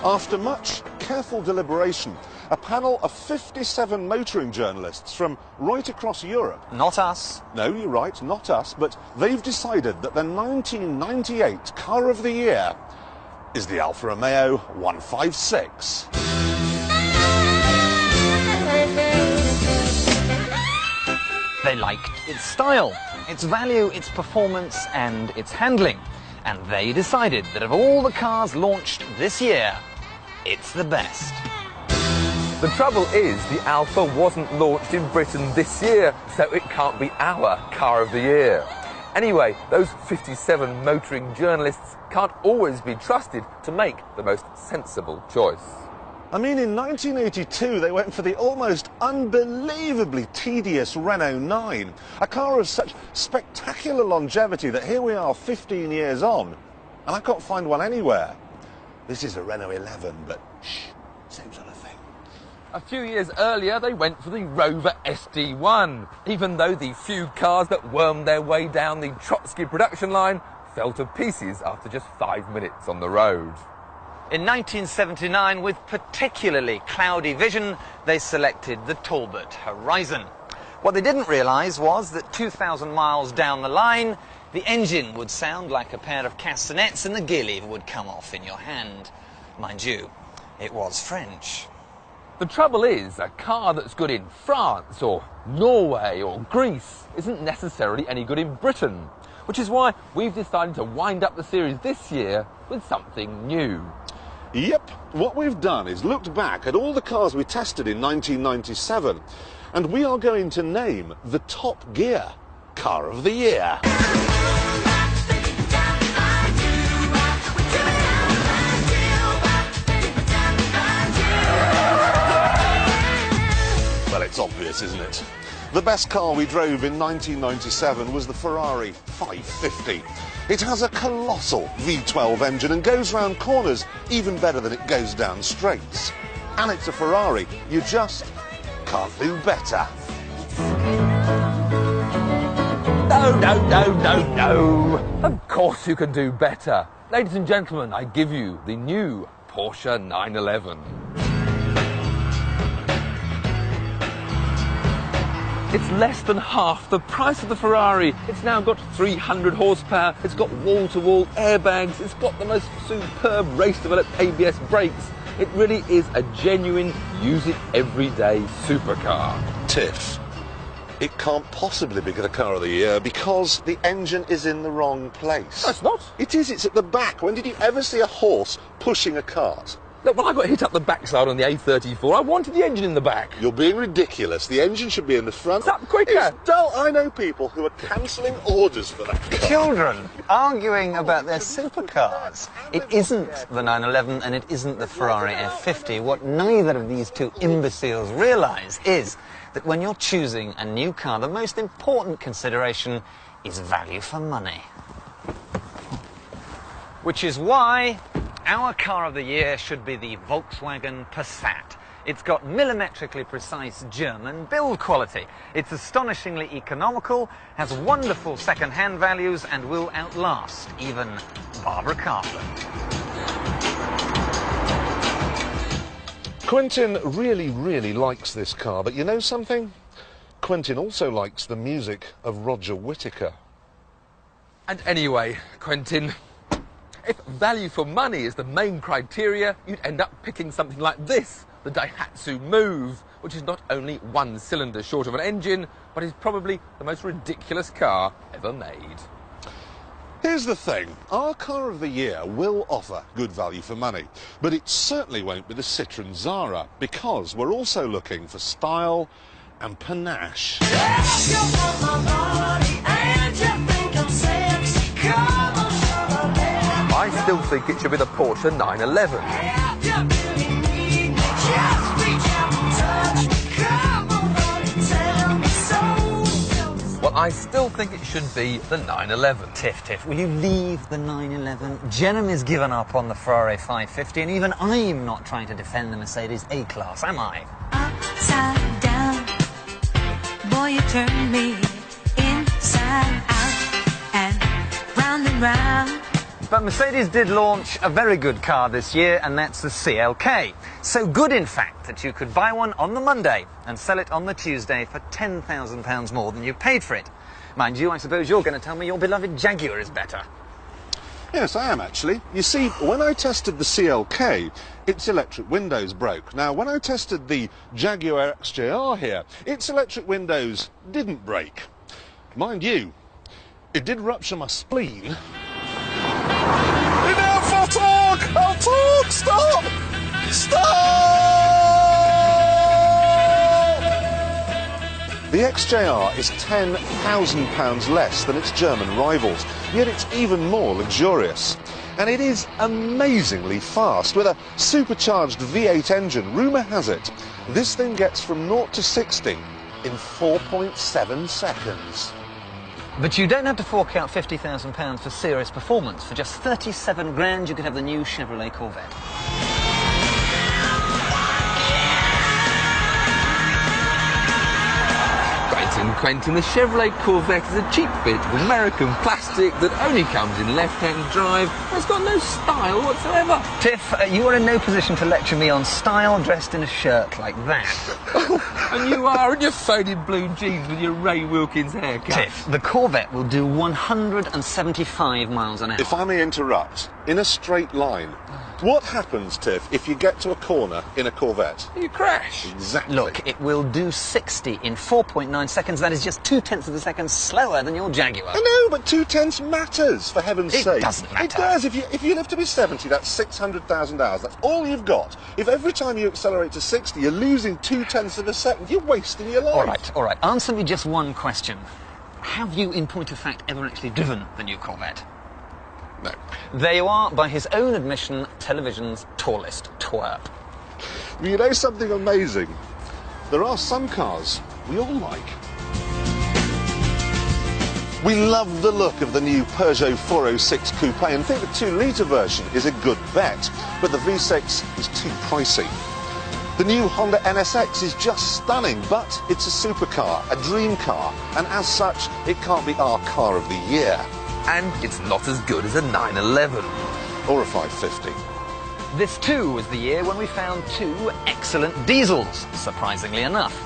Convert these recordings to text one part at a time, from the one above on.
After much careful deliberation, a panel of 57 motoring journalists from right across Europe... Not us. No, you're right, not us, but they've decided that the 1998 Car of the Year is the Alfa Romeo 156. They liked its style, its value, its performance and its handling. And they decided that of all the cars launched this year, it's the best. The trouble is, the Alfa wasn't launched in Britain this year, so it can't be our Car of the Year. Anyway, those 57 motoring journalists can't always be trusted to make the most sensible choice. I mean, in 1982, they went for the almost unbelievably tedious Renault 9, a car of such spectacular longevity that here we are 15 years on, and I can't find one anywhere. This is a Renault 11, but shh, same sort of thing. A few years earlier, they went for the Rover SD1, even though the few cars that wormed their way down the Trotsky production line fell to pieces after just 5 minutes on the road. In 1979, with particularly cloudy vision, they selected the Talbot Horizon. What they didn't realise was that 2,000 miles down the line, the engine would sound like a pair of castanets and the gear lever would come off in your hand. Mind you, it was French. The trouble is, a car that's good in France or Norway or Greece isn't necessarily any good in Britain, which is why we've decided to wind up the series this year with something new. Yep, what we've done is looked back at all the cars we tested in 1997, and we are going to name the Top Gear Car of the Year. Well, it's obvious, isn't it? The best car we drove in 1997 was the Ferrari 550. It has a colossal V12 engine and goes round corners even better than it goes down straights. And it's a Ferrari. You just can't do better. No, no, no, no, no. Of course you can do better. Ladies and gentlemen, I give you the new Porsche 911. It's less than half the price of the Ferrari. It's now got 300 horsepower, it's got wall-to-wall airbags, it's got the most superb race-developed ABS brakes. It really is a genuine, use-it-everyday supercar. Tiff, it can't possibly be the Car of the Year because the engine is in the wrong place. No, it's not. It is, it's at the back. When did you ever see a horse pushing a cart? Look, when I got hit up the backside on the A34, I wanted the engine in the back. You're being ridiculous. The engine should be in the front. It's up quicker. It's dull. I know people who are cancelling orders for that car. Children arguing about their supercars. It isn't the 911 and it isn't the Ferrari F50. What neither of these two imbeciles realise is that when you're choosing a new car, the most important consideration is value for money. Which is why our Car of the Year should be the Volkswagen Passat. It's got millimetrically precise German build quality. It's astonishingly economical, has wonderful second-hand values, and will outlast even Barbara Cartland. Quentin really likes this car, but you know something? Quentin also likes the music of Roger Whittaker. And anyway, Quentin, if value for money is the main criteria, you'd end up picking something like this, the Daihatsu Move, which is not only one cylinder short of an engine, but is probably the most ridiculous car ever made. Here's the thing, our Car of the Year will offer good value for money, but it certainly won't be the Citroën Zara, because we're also looking for style and panache. I still think it should be the Porsche 911. Well, I still think it should be the 911. Tiff, will you leave the 911? Jenham has given up on the Ferrari 550, and even I'm not trying to defend the Mercedes A-Class, am I? Upside down, boy, you turn me inside out and round, But Mercedes did launch a very good car this year, and that's the CLK. So good, in fact, that you could buy one on the Monday and sell it on the Tuesday for £10,000 more than you paid for it. Mind you, I suppose you're going to tell me your beloved Jaguar is better. Yes, I am actually. You see, when I tested the CLK, its electric windows broke. Now, when I tested the Jaguar XJR here, its electric windows didn't break. Mind you, it did rupture my spleen. Enough! I'll talk! I'll talk! Stop! Stop! The XJR is £10,000 less than its German rivals, yet it's even more luxurious. And it is amazingly fast. With a supercharged V8 engine, rumour has it, this thing gets from 0 to 60 in 4.7 seconds. But you don't have to fork out £50,000 for serious performance. For just 37 grand, you could have the new Chevrolet Corvette. Quentin, the Chevrolet Corvette is a cheap bit of American plastic that only comes in left-hand drive. It's got no style whatsoever. Tiff, you are in no position to lecture me on style dressed in a shirt like that. And you are in your faded blue jeans with your Ray Wilkins haircut. Tiff, the Corvette will do 175 miles an hour. If I may interrupt, in a straight line, what happens, Tiff, if you get to a corner in a Corvette? You crash. Exactly. Look, it will do 60 in 4.9 seconds. That is just 0.2 of a second slower than your Jaguar. I know, but 0.2 matters, for heaven's sake. It doesn't matter. It does. If you live to be 70, that's 600,000 hours. That's all you've got. If every time you accelerate to 60, you're losing 0.2 of a second, you're wasting your life. All right. Answer me just one question. Have you, in point of fact, ever actually driven the new Corvette? No. There you are, by his own admission, television's tallest twerp. You know something amazing? There are some cars we all like. We love the look of the new Peugeot 406 Coupe and think the 2-litre version is a good bet, but the V6 is too pricey. The new Honda NSX is just stunning, but it's a supercar, a dream car, and as such, it can't be our car of the year. And it's not as good as a 911. Or a 550. This too was the year when we found two excellent diesels, surprisingly enough.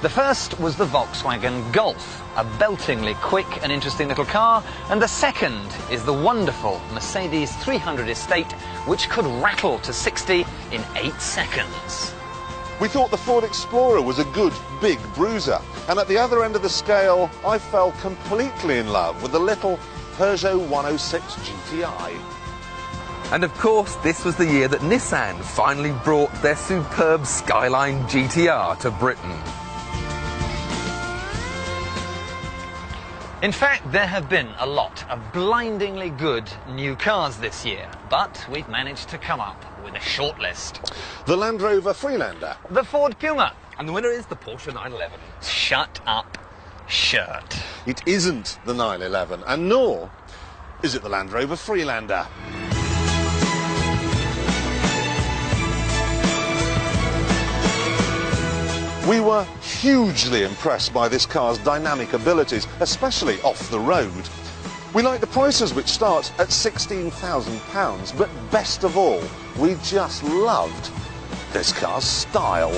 The first was the Volkswagen Golf, a beltingly quick and interesting little car, and the second is the wonderful Mercedes 300 Estate, which could rattle to 60 in 8 seconds. We thought the Ford Explorer was a good, big bruiser, and at the other end of the scale, I fell completely in love with the little Peugeot 106 GTI. And of course, this was the year that Nissan finally brought their superb Skyline GTR to Britain. In fact, there have been a lot of blindingly good new cars this year, but we've managed to come up with a short list. The Land Rover Freelander. The Ford Puma. And the winner is the Porsche 911. Shut up, shirt. It isn't the 911, and nor is it the Land Rover Freelander. We were hugely impressed by this car's dynamic abilities, especially off the road. We like the prices, which start at £16,000, but best of all, we just loved this car's style.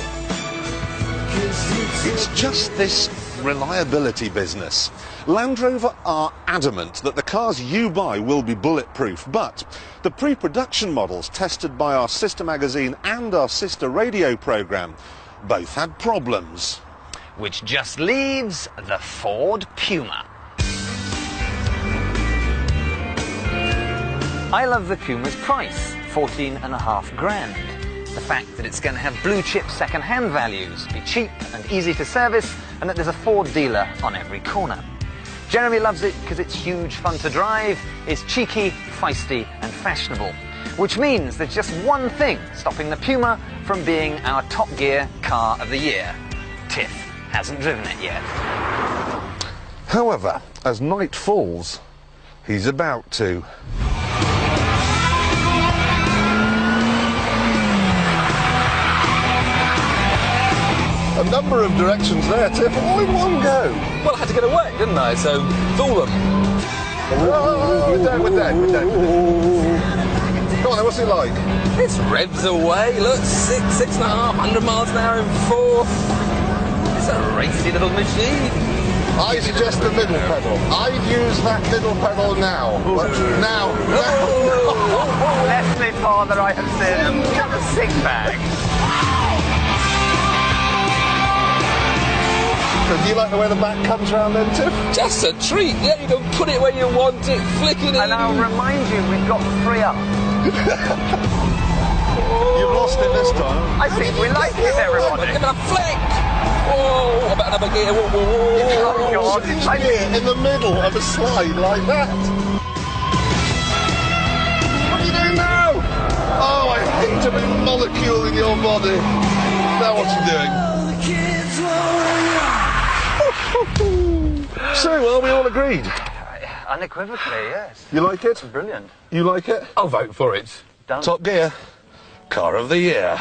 It's just this reliability business. Land Rover are adamant that the cars you buy will be bulletproof, but the pre-production models tested by our sister magazine and our sister radio programme both had problems. Which just leaves the Ford Puma. I love the Puma's price, 14.5 grand. The fact that it's going to have blue chip second-hand values, be cheap and easy to service, and that there's a Ford dealer on every corner. Jeremy loves it because it's huge fun to drive, is cheeky, feisty and fashionable. Which means there's just one thing stopping the Puma from being our Top Gear car of the year. Tiff hasn't driven it yet. However, as night falls, he's about to. A number of directions there, Tiff, all in one go. Well, I had to get away, didn't I? So, fool them. Oh, we're dead. Go on then, what's it like? It's revs away. Look, 6,500 miles an hour in fourth. It's a racy little machine. I suggest the middle pedal. I'd use that middle pedal now. Now. Leslie Father, I have said, cut a sick bag. So do you like the way the back comes round then too? Just a treat. Yeah, you can put it where you want it, flick it in. And I'll remind you, we've got 3 up. You've lost it this time. I think we like it, everybody. Give it a flick. Whoa, about another gear. Whoa, whoa, whoa. Oh, God. Change gear in the middle of a slide like that. What are you doing now? Oh, I hate every molecule in your body. Now what's he doing? So, well, we all agreed. Unequivocally, yes. You like it? Brilliant. You like it? I'll vote for it. Done. Top Gear, Car of the Year.